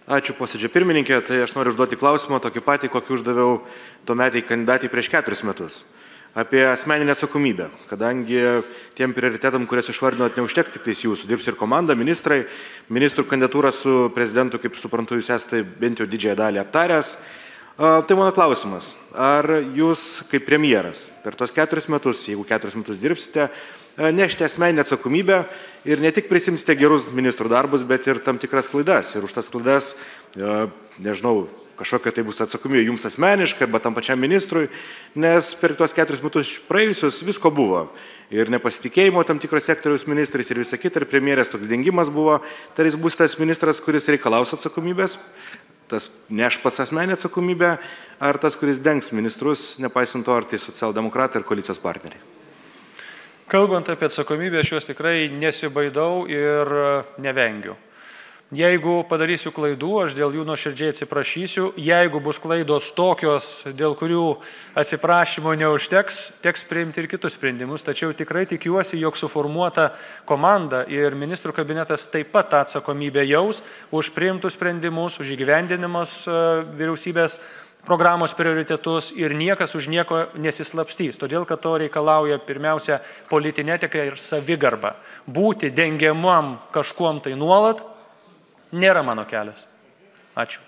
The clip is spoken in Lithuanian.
Ačiū posėdžio pirmininkė, tai aš noriu užduoti klausimą tokį patį, kokį uždaviau tuometai kandidatai prieš 4 metus. Apie asmeninę atsakomybę, kadangi tiem prioritetam, kurias išvardinot, neužteks tik tais jūsų, dirbs ir komanda, ministrai, ministrų kandidatūrą su prezidentu, kaip suprantu, jūs esate bent jau didžiąją dalį aptaręs. Tai mano klausimas, ar jūs kaip premjeras per tos 4 metus, jeigu 4 metus dirbsite, nešite asmeninę atsakomybę ir ne tik prisimsite gerus ministrų darbus, bet ir tam tikras klaidas. Ir už tas klaidas, nežinau, kažkokia tai bus atsakomybė jums asmeniškai arba tam pačiam ministrui, nes per tos 4 metus praėjusius visko buvo. Ir nepasitikėjimo tam tikros sektoriaus ministrais ir visa kita, ir premjerės toks dengimas buvo. Tai jis bus tas ministras, kuris reikalaus atsakomybės, tas neš pats asmeninę atsakomybę, ar tas, kuris dengs ministrus, nepaisant to, ar tai socialdemokratai ir koalicijos partneriai. Kalbant apie atsakomybę, aš juos tikrai nesibaidau ir nevengiu. Jeigu padarysiu klaidų, aš dėl jų nuoširdžiai atsiprašysiu. Jeigu bus klaidos tokios, dėl kurių atsiprašymo neužteks, teks priimti ir kitus sprendimus. Tačiau tikrai tikiuosi, jog suformuota komanda ir ministrų kabinetas taip pat tą atsakomybę jaus už priimtus sprendimus, už įgyvendinimus vyriausybės programos prioritetus ir niekas už nieko nesislapstys. Todėl, kad to reikalauja pirmiausia politinė etika ir savigarba. Būti dengiamam kažkuom tai nuolat nėra mano kelias. Ačiū.